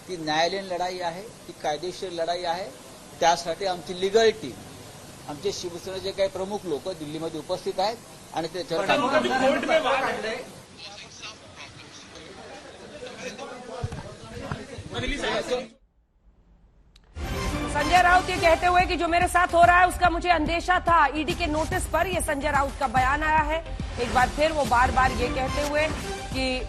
ती न्यायालयीन लढाई आहे, ती कायदेशीर लढाई आहे. त्यासाठी आमची लिगल टीम, आमचे शिवसेनेचे काही प्रमुख लोक दिल्लीमध्ये उपस्थित आहेत आणि त्याच्यावर संजय राउत ये कहते हुए कि जो मेरे साथ हो रहा है उसका मुझे अंदेशा था. ईडी के नोटिस पर ये संजय राउत का बयान आया है. एक बार फिर वो बार बार ये कहते हुए कि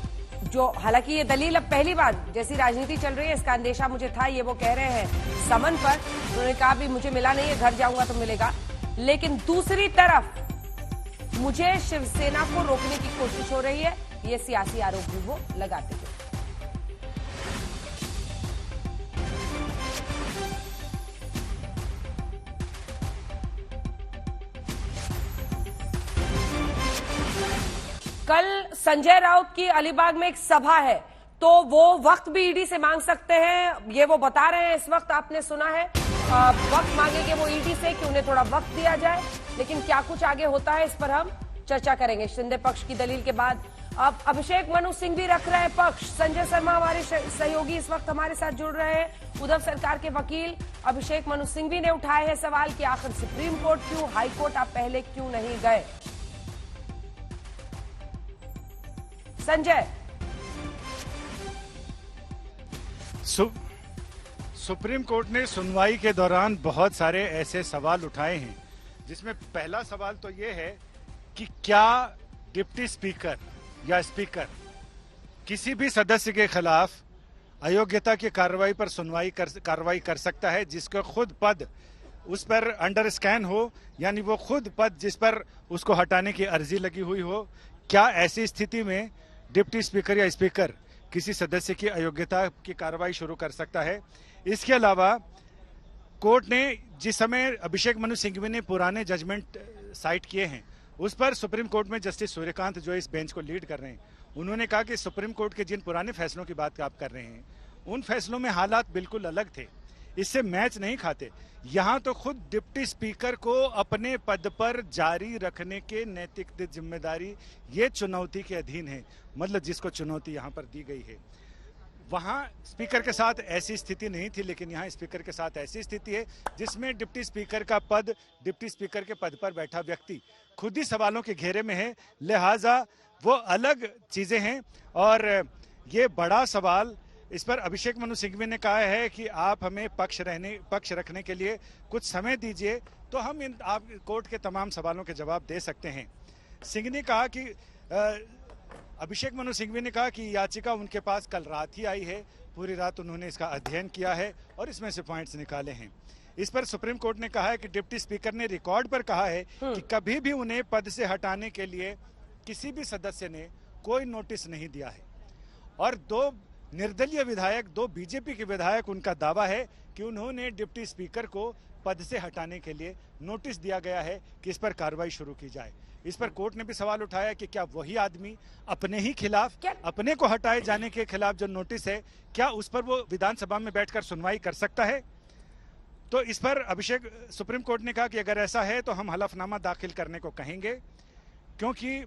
जो, हालांकि ये दलील अब पहली बार, जैसी राजनीति चल रही है इसका अंदेशा मुझे था, ये वो कह रहे हैं समन पर. उन्होंने कहा भी मुझे मिला नहीं है, घर जाऊंगा तो मिलेगा. लेकिन दूसरी तरफ मुझे शिवसेना को रोकने की कोशिश हो रही है, ये सियासी आरोप भी वो लगाते थे. कल संजय राउत की अलीबाग में एक सभा है, तो वो वक्त भी ईडी से मांग सकते हैं, ये वो बता रहे हैं. इस वक्त आपने सुना है वक्त मांगेंगे वो ईडी से कि उन्हें थोड़ा वक्त दिया जाए. लेकिन क्या कुछ आगे होता है इस पर हम चर्चा करेंगे. शिंदे पक्ष की दलील के बाद अब अभिषेक मनु सिंह भी रख रहे हैं पक्ष. संजय शर्मा हमारे सहयोगी इस वक्त हमारे साथ जुड़ रहे हैं. उद्धव सरकार के वकील अभिषेक मनु सिंघवी ने उठाए हैं सवाल कि आखिर सुप्रीम कोर्ट क्यों, हाई कोर्ट आप पहले क्यों नहीं गए. संजय, सुप्रीम कोर्ट ने सुनवाई के दौरान बहुत सारे ऐसे सवाल उठाए हैं, जिसमें पहला सवाल तो ये है कि क्या डिप्टी स्पीकर या स्पीकर किसी भी सदस्य के खिलाफ अयोग्यता की कार्रवाई पर कार्रवाई कर सकता है जिसका खुद पद उस पर अंडर स्कैन हो, यानी वो खुद पद जिस पर उसको हटाने की अर्जी लगी हुई हो. क्या ऐसी स्थिति में डिप्टी स्पीकर या स्पीकर किसी सदस्य की अयोग्यता की कार्रवाई शुरू कर सकता है? इसके अलावा कोर्ट ने जिस समय अभिषेक मनु सिंघवी ने पुराने जजमेंट साइट किए हैं, उस पर सुप्रीम कोर्ट में जस्टिस सूर्यकांत जो इस बेंच को लीड कर रहे हैं, उन्होंने कहा कि सुप्रीम कोर्ट के जिन पुराने फैसलों की बात आप कर रहे हैं, उन फैसलों में हालात बिल्कुल अलग थे, इससे मैच नहीं खाते. यहां तो खुद डिप्टी स्पीकर को अपने पद पर जारी रखने के नैतिक जिम्मेदारी ये चुनौती के अधीन है. मतलब जिसको चुनौती यहां पर दी गई है, वहां स्पीकर के साथ ऐसी स्थिति नहीं थी, लेकिन यहां स्पीकर के साथ ऐसी स्थिति है जिसमें डिप्टी स्पीकर का पद, डिप्टी स्पीकर के पद पर बैठा व्यक्ति खुद ही सवालों के घेरे में है. लिहाजा वो अलग चीजें हैं और ये बड़ा सवाल, इस पर अभिषेक मनु सिंघवी ने कहा है कि आप हमें पक्ष रखने के लिए कुछ समय दीजिए तो हम आप कोर्ट के तमाम सवालों के जवाब दे सकते हैं. सिंह ने कहा कि अभिषेक मनु सिंघवी ने कहा कि याचिका उनके पास कल रात ही आई है, पूरी रात उन्होंने इसका अध्ययन किया है और इसमें से पॉइंट्स निकाले हैं. इस पर सुप्रीम कोर्ट ने कहा है कि डिप्टी स्पीकर ने रिकॉर्ड पर कहा है कि कभी भी उन्हें पद से हटाने के लिए किसी भी सदस्य ने कोई नोटिस नहीं दिया है. और दो निर्दलीय विधायक, दो बीजेपी के विधायक, उनका दावा है कि उन्होंने डिप्टी स्पीकर को पद से हटाने के लिए नोटिस दिया गया है कि इस पर कार्रवाई शुरू की जाए। इस पर कोर्ट ने भी सवाल उठाया कि क्या वही आदमी अपने ही खिलाफ, अपने को हटाए जाने के खिलाफ जो नोटिस है, क्या उस पर वो विधानसभा में बैठकर सुनवाई कर सकता है? तो इस पर अभिषेक, सुप्रीम कोर्ट ने कहा कि अगर ऐसा है तो हम हलफनामा दाखिल करने को कहेंगे, क्योंकि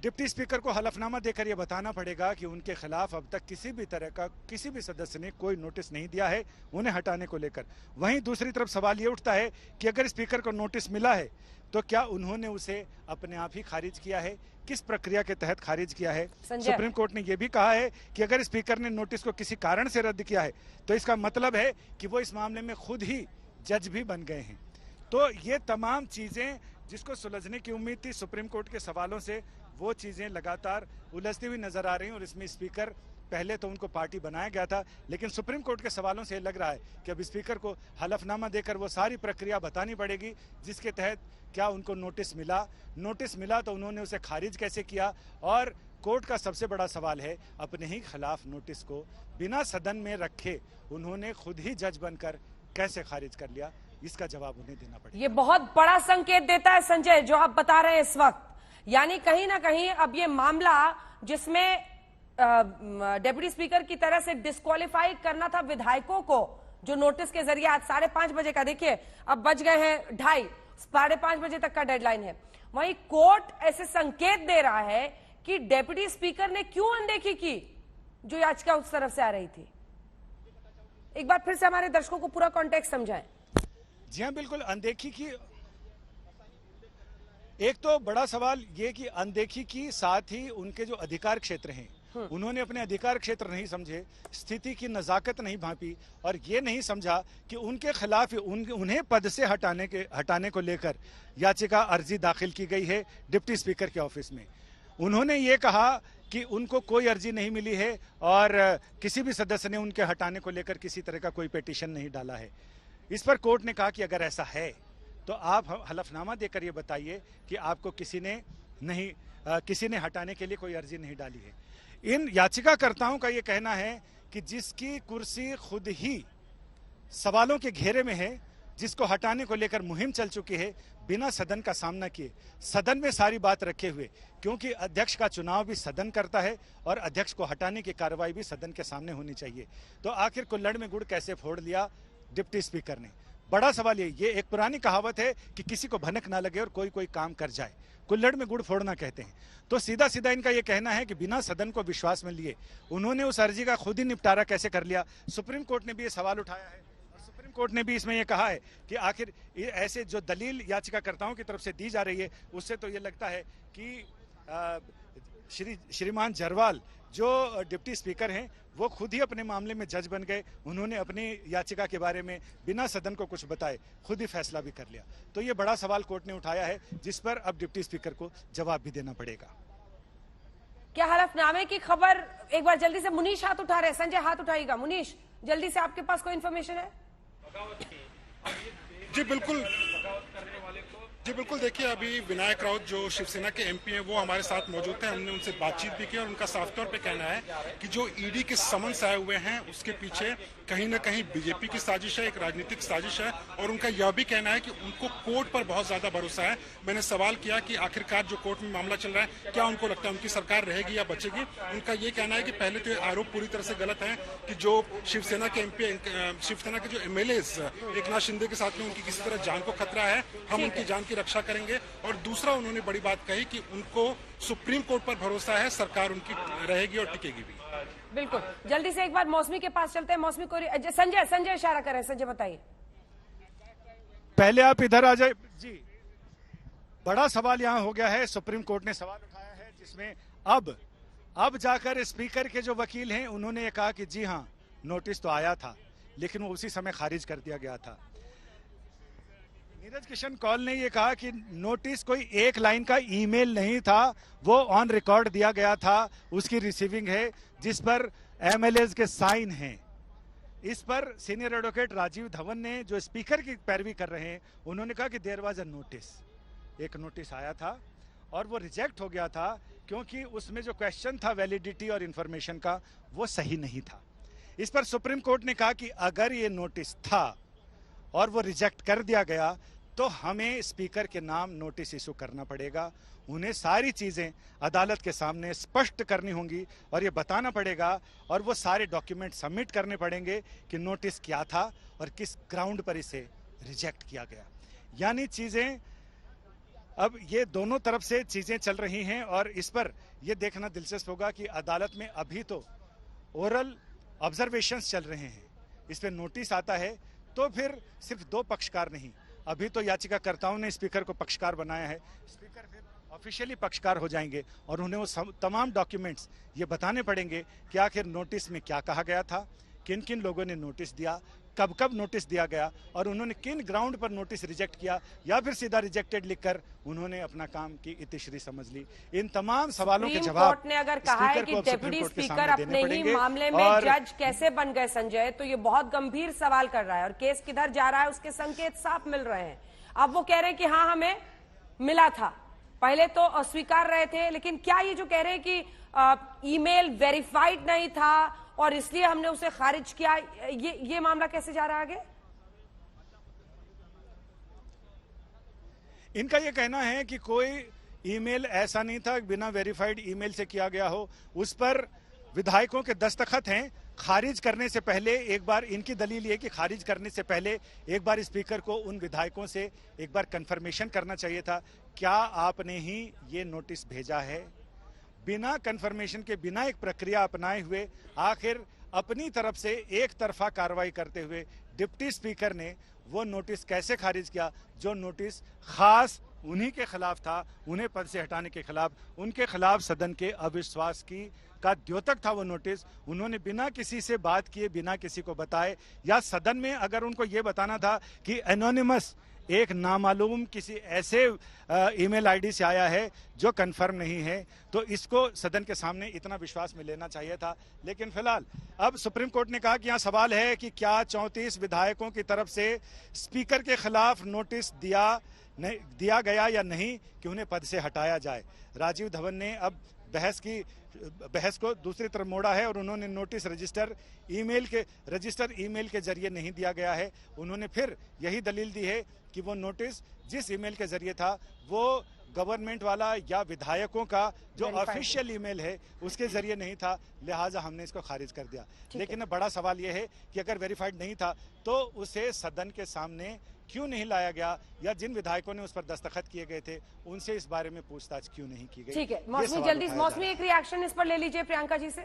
डिप्टी स्पीकर को हलफनामा देकर यह बताना पड़ेगा कि उनके खिलाफ अब तक किसी भी तरह का किसी भी सदस्य ने कोई नोटिस नहीं दिया है उन्हें हटाने को लेकर। वहीं दूसरी तरफ सवाल ये उठता है कि अगर स्पीकर को नोटिस मिला है तो क्या उन्होंने उसे अपने आप ही खारिज किया है, किस प्रक्रिया के तहत खारिज किया है? सुप्रीम कोर्ट ने यह भी कहा है कि अगर स्पीकर ने नोटिस को किसी कारण से रद्द किया है तो इसका मतलब है कि वो इस मामले में खुद ही जज भी बन गए हैं। तो ये तमाम चीजें जिसको सुलझने की उम्मीद थी सुप्रीम कोर्ट के सवालों से, वो चीजें लगातार उलझती हुई नजर आ रही हैं। और इसमें स्पीकर, पहले तो उनको पार्टी बनाया गया था, लेकिन सुप्रीम कोर्ट के सवालों से लग रहा है कि अब स्पीकर को हलफनामा देकर वो सारी प्रक्रिया बतानी पड़ेगी जिसके तहत क्या उनको नोटिस मिला तो उन्होंने उसे खारिज कैसे किया। और कोर्ट का सबसे बड़ा सवाल है, अपने ही खिलाफ नोटिस को बिना सदन में रखे उन्होंने खुद ही जज बनकर कैसे खारिज कर लिया, इसका जवाब उन्हें देना पड़ेगा। ये बहुत बड़ा संकेत देता है संजय जो आप बता रहे हैं इस वक्त, यानी कहीं ना कहीं अब ये मामला जिसमें डेप्यूटी स्पीकर की तरह से डिस्क्वालीफाई करना था विधायकों को, जो नोटिस के जरिए आज 5:30 बजे का, देखिए अब बज गए हैं 2:30, 5:30 बजे तक का डेडलाइन है, वहीं कोर्ट ऐसे संकेत दे रहा है कि डेप्यूटी स्पीकर ने क्यों अनदेखी की जो याचिका उस तरफ से आ रही थी। एक बार फिर से हमारे दर्शकों को पूरा कॉन्टेक्स्ट समझाएं। जी हाँ, बिल्कुल अनदेखी की। एक तो बड़ा सवाल ये कि अनदेखी की, साथ ही उनके जो अधिकार क्षेत्र हैं उन्होंने अपने अधिकार क्षेत्र नहीं समझे, स्थिति की नजाकत नहीं भांपी और ये नहीं समझा कि उनके खिलाफ उन्हें पद से हटाने को लेकर याचिका अर्जी दाखिल की गई है डिप्टी स्पीकर के ऑफिस में। उन्होंने ये कहा कि उनको कोई अर्जी नहीं मिली है और किसी भी सदस्य ने उनके हटाने को लेकर किसी तरह का कोई पिटीशन नहीं डाला है। इस पर कोर्ट ने कहा कि अगर ऐसा है तो आप हलफनामा देकर ये बताइए कि आपको किसी ने हटाने के लिए कोई अर्जी नहीं डाली है। इन याचिकाकर्ताओं का ये कहना है कि जिसकी कुर्सी खुद ही सवालों के घेरे में है, जिसको हटाने को लेकर मुहिम चल चुकी है, बिना सदन का सामना किए, सदन में सारी बात रखे हुए, क्योंकि अध्यक्ष का चुनाव भी सदन करता है और अध्यक्ष को हटाने की कार्रवाई भी सदन के सामने होनी चाहिए। तो आखिर कुल्हड़ में गुड़ कैसे फोड़ लिया डिप्टी स्पीकर ने? बड़ा सवाल ये एक पुरानी कहावत है कि किसी को भनक ना लगे और कोई काम कर जाए, कुल्हड़ में गुड़ फोड़ना कहते हैं। तो सीधा सीधा इनका यह कहना है कि बिना सदन को विश्वास में लिए उन्होंने उस अर्जी का खुद ही निपटारा कैसे कर लिया। सुप्रीम कोर्ट ने भी ये सवाल उठाया है और सुप्रीम कोर्ट ने भी इसमें यह कहा है कि आखिर ऐसे जो दलील याचिकाकर्ताओं की तरफ से दी जा रही है उससे तो ये लगता है कि श्रीमान जरवाल जो डिप्टी स्पीकर हैं वो खुद ही अपने मामले में जज बन गए। उन्होंने अपनी याचिका के बारे में बिना सदन को कुछ बताए खुद ही फैसला भी कर लिया। तो ये बड़ा सवाल कोर्ट ने उठाया है जिस पर अब डिप्टी स्पीकर को जवाब भी देना पड़ेगा। क्या हलफनामे की खबर, एक बार जल्दी से मुनीश हाथ उठा रहे हैं, संजय हाथ उठाइएगा। मुनीश जल्दी से, आपके पास कोई इन्फॉर्मेशन है? जी बिल्कुल देखिए, अभी विनायक राउत जो शिवसेना के एमपी हैं वो हमारे साथ मौजूद थे। हमने उनसे बातचीत भी की और उनका साफ तौर पे कहना है कि जो ईडी के समन्स आए हुए हैं उसके पीछे कहीं ना कहीं बीजेपी की साजिश है, एक राजनीतिक साजिश है। और उनका यह भी कहना है कि उनको कोर्ट पर बहुत ज्यादा भरोसा है। मैंने सवाल किया कि आखिरकार जो कोर्ट में मामला चल रहा है क्या उनको लगता है उनकी सरकार रहेगी या बचेगी। उनका ये कहना है कि पहले तो आरोप पूरी तरह से गलत है कि जो शिवसेना के एमपी, शिवसेना के जो एमएलएज एकनाथ शिंदे के साथ में उनकी किसी तरह जान को खतरा है, हम उनकी जान की रक्षा करेंगे। और दूसरा उन्होंने बड़ी बात कही कि उनको सुप्रीम कोर्ट पर भरोसा है, सरकार उनकी रहेगी और टिकेगी भी। बिल्कुल, जल्दी से एक बार मौसमी के पास चलते हैं। मौसमी को संजय इशारा कर रहे हैं, संजय बताइए। पहले आप इधर आ जाए जी। बड़ा सवाल यहां हो गया है, सुप्रीम कोर्ट ने सवाल उठाया है जिसमें अब जाकर स्पीकर के जो वकील हैं उन्होंने ये कहा कि जी हां, नोटिस तो आया था लेकिन वो उसी समय खारिज कर दिया गया था। नीरज किशन कौल ने यह कहा कि नोटिस कोई एक लाइन का ईमेल नहीं था, वो ऑन रिकॉर्ड दिया गया था, उसकी रिसीविंग है जिस पर एमएलएज के साइन हैं। इस पर सीनियर एडवोकेट राजीव धवन ने, जो स्पीकर की पैरवी कर रहे हैं, उन्होंने कहा कि देयर वाज अ नोटिस, एक नोटिस आया था और वो रिजेक्ट हो गया था क्योंकि उसमें जो क्वेश्चन था वैलिडिटी और इंफॉर्मेशन का वो सही नहीं था। इस पर सुप्रीम कोर्ट ने कहा कि अगर ये नोटिस था और वो रिजेक्ट कर दिया गया तो हमें स्पीकर के नाम नोटिस इशू करना पड़ेगा। उन्हें सारी चीजें अदालत के सामने स्पष्ट करनी होंगी और ये बताना पड़ेगा और वो सारे डॉक्यूमेंट सबमिट करने पड़ेंगे कि नोटिस क्या था और किस ग्राउंड पर इसे रिजेक्ट किया गया। यानी चीजें अब ये दोनों तरफ से चीजें चल रही हैं और इस पर यह देखना दिलचस्प होगा कि अदालत में अभी तो ओरल ऑब्जर्वेशंस चल रहे हैं, इस पर नोटिस आता है तो फिर सिर्फ दो पक्षकार नहीं, अभी तो याचिकाकर्ताओं ने स्पीकर को पक्षकार बनाया है, स्पीकर फिर ऑफिशियली पक्षकार हो जाएंगे और उन्हें वो तमाम डॉक्यूमेंट्स ये बताने पड़ेंगे कि आखिर नोटिस में क्या कहा गया था, किन किन लोगों ने नोटिस दिया, कब कब नोटिस दिया गया और उन्होंने किन ग्राउंड पर नोटिस रिजेक्ट किया या फिर सीधा रिजेक्टेड लिखकर उन्होंने अपना काम की इतिश्री समझ ली। इन तमाम सवालों के जवाब कोर्ट ने अगर कहा है कि डेप्यूटी स्पीकर अपने ही मामले में जज कैसे बन गए संजय, तो ये बहुत गंभीर सवाल कर रहा है और केस किधर जा रहा है उसके संकेत साफ मिल रहे हैं। अब वो कह रहे हैं कि हाँ हमें मिला था, पहले तो अस्वीकार रहे थे, लेकिन क्या ये जो कह रहे हैं कि ईमेल वेरीफाइड नहीं था और इसलिए हमने उसे खारिज किया, ये मामला कैसे जा रहा है आगे? इनका यह कहना है कि कोई ईमेल ऐसा नहीं था बिना वेरीफाइड ईमेल से किया गया हो, उस पर विधायकों के दस्तखत हैं। खारिज करने से पहले एक बार इनकी दलील ये कि खारिज करने से पहले एक बार स्पीकर को उन विधायकों से एक बार कंफर्मेशन करना चाहिए था, क्या आपने ही ये नोटिस भेजा है। बिना कंफर्मेशन के, बिना एक प्रक्रिया अपनाए हुए आखिर अपनी तरफ से एक तरफा कार्रवाई करते हुए डिप्टी स्पीकर ने वो नोटिस कैसे खारिज किया जो नोटिस खास उन्हीं के खिलाफ था, उन्हें पद से हटाने के खिलाफ, उनके खिलाफ सदन के अविश्वास का द्योतक था वो नोटिस। उन्होंने बिना किसी से बात किए, बिना किसी को बताए, या सदन में अगर उनको ये बताना था कि एनोनिमस एक नामालूम किसी ऐसे ईमेल आईडी से आया है जो कंफर्म नहीं है, तो इसको सदन के सामने इतना विश्वास में लेना चाहिए था। लेकिन फिलहाल अब सुप्रीम कोर्ट ने कहा कि यहाँ सवाल है कि क्या 34 विधायकों की तरफ से स्पीकर के खिलाफ नोटिस दिया गया या नहीं कि उन्हें पद से हटाया जाए। राजीव धवन ने अब बहस को दूसरी तरफ मोड़ा है और उन्होंने नोटिस रजिस्टर ईमेल के जरिए नहीं दिया गया है। उन्होंने फिर यही दलील दी है कि वो नोटिस जिस ईमेल के जरिए था वो गवर्नमेंट वाला या विधायकों का जो ऑफिशियल ईमेल है उसके जरिए नहीं था, लिहाजा हमने इसको खारिज कर दिया। लेकिन बड़ा सवाल यह है कि अगर वेरीफाइड नहीं था तो उसे सदन के सामने क्यों नहीं लाया गया, या जिन विधायकों ने उस पर दस्तखत किए गए थे उनसे इस बारे में पूछताछ क्यों नहीं की गई। ठीक है मौसमी, जल्दी मौसमी एक रिएक्शन इस पर ले लीजिए प्रियंका जी से।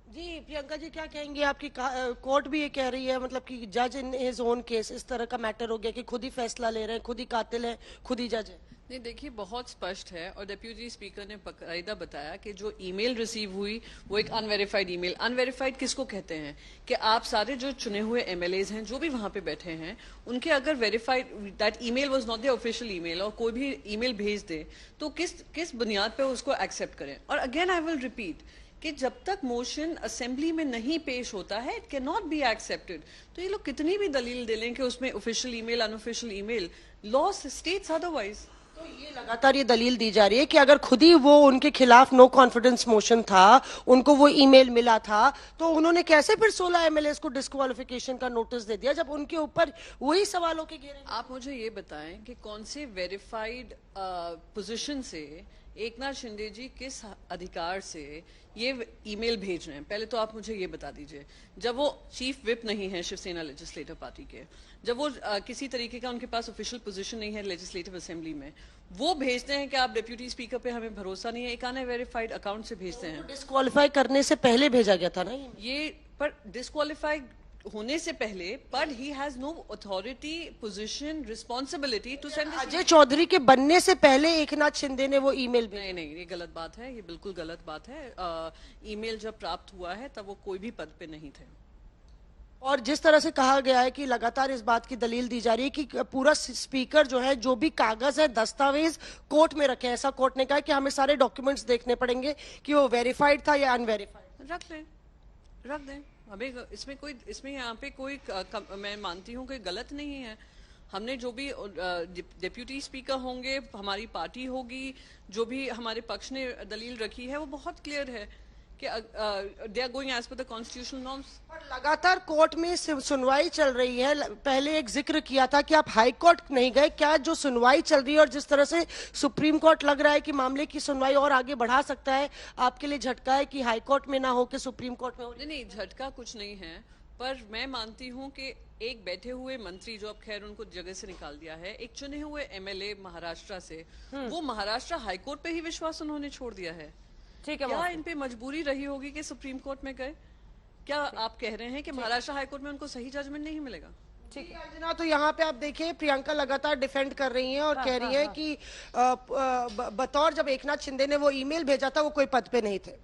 जी प्रियंका जी, क्या कहेंगे? आपकी कोर्ट भी ये कह रही है, मतलब कि जज इन हिज ओन केस इस तरह का मैटर हो गया कि खुद ही फैसला ले रहे हैं, खुद ही कातिल है, खुद ही जज है। नहीं देखिए, बहुत स्पष्ट है और डेप्यूटी स्पीकर ने बाकायदा बताया कि जो ईमेल रिसीव हुई वो एक अनवेरिफाइड ईमेल। अनवेरिफाइड किसको कहते हैं कि आप सारे जो चुने हुए एमएलएज हैं जो भी वहां पे बैठे हैं उनके अगर verified that email was not the official email और कोई भी ईमेल भेज दे तो किस बुनियाद पे उसको एक्सेप्ट करें। और अगेन आई विल रिपीट कि जब तक मोशन असेंबली में नहीं पेश होता है it can not be accepted. तो ये लोग कितनी भी दलील दे लें कि उसमें official email unofficial email, law states otherwise. तो ये लगातार ये दलील दी जा रही है कि अगर खुद ही वो उनके खिलाफ नो कॉन्फिडेंस मोशन था, उनको वो ईमेल मिला था, तो उन्होंने कैसे फिर 16 एमएलएस को डिस्क्वालिफिकेशन का नोटिस दे दिया जब उनके ऊपर वही सवालों के घेरे। आप मुझे ये बताएं कि कौन से वेरीफाइड पोजीशन से एकनाथ शिंदे जी किस अधिकार से ये ईमेल भेज रहे हैं? पहले तो आप मुझे ये बता दीजिए। जब वो चीफ विप नहीं है शिवसेना लेजिस्लेटिव पार्टी के, जब वो किसी तरीके का उनके पास ऑफिशियल पोजीशन नहीं है लेजिस्लेटिव असेंबली में, वो भेजते हैं कि आप डिप्यूटी स्पीकर पे हमें भरोसा नहीं है, एक अनवेरिफाइड अकाउंट से भेजते हैं। डिस्क्वालीफाई करने से पहले भेजा गया था ना ये, पर डिस्क्वालीफाई होने से पहले, पर he has no authority, position, responsibility to send. Ajay Chaudhary के बनने से पहले एकनाथ शिंदे ने वो ईमेल भेजा। नहीं, ये गलत बात है, ये बिल्कुल गलत बात है। ईमेल जब प्राप्त हुआ है तब वो कोई भी पद पे नहीं थे। और जिस तरह से कहा गया है कि लगातार इस बात की दलील दी जा रही है कि पूरा स्पीकर जो है, जो भी कागज है, दस्तावेज कोर्ट में रखे, ऐसा कोर्ट ने कहा कि हमें सारे डॉक्यूमेंट्स देखने पड़ेंगे कि वो वेरीफाइड था या अनवेरीफाइड। रख दें। हमें इसमें यहाँ पे कोई मैं मानती हूँ कि गलत नहीं है। हमने जो भी डिप्यूटी स्पीकर होंगे, हमारी पार्टी होगी, जो भी हमारे पक्ष ने दलील रखी है वो बहुत क्लियर है कि they are going as per the constitutional norms. पर लगातार कोर्ट में सुनवाई चल रही है। पहले एक जिक्र किया था कि आप हाई कोर्ट नहीं गए, क्या जो सुनवाई चल रही है और जिस तरह से सुप्रीम कोर्ट लग रहा है कि मामले की सुनवाई और आगे बढ़ा सकता है, आपके लिए झटका है कि हाई कोर्ट में ना हो के सुप्रीम कोर्ट में हो? नहीं, झटका कुछ नहीं है, पर मैं मानती हूं कि एक बैठे हुए मंत्री, जो अब खैर उनको जगह से निकाल दिया है, एक चुने हुए एमएलए महाराष्ट्र से, वो महाराष्ट्र हाईकोर्ट पे ही विश्वास उन्होंने छोड़ दिया है। ठीक है, क्या इन पे मजबूरी रही होगी कि सुप्रीम कोर्ट में गए? क्या आप कह रहे हैं कि महाराष्ट्र हाईकोर्ट में उनको सही जजमेंट नहीं मिलेगा? ठीक है अंजना, तो यहाँ पे आप देखिए प्रियंका लगातार डिफेंड कर रही हैं और कह रही हैं कि बतौर जब एकनाथ शिंदे ने वो ईमेल भेजा था वो कोई पद पे नहीं थे।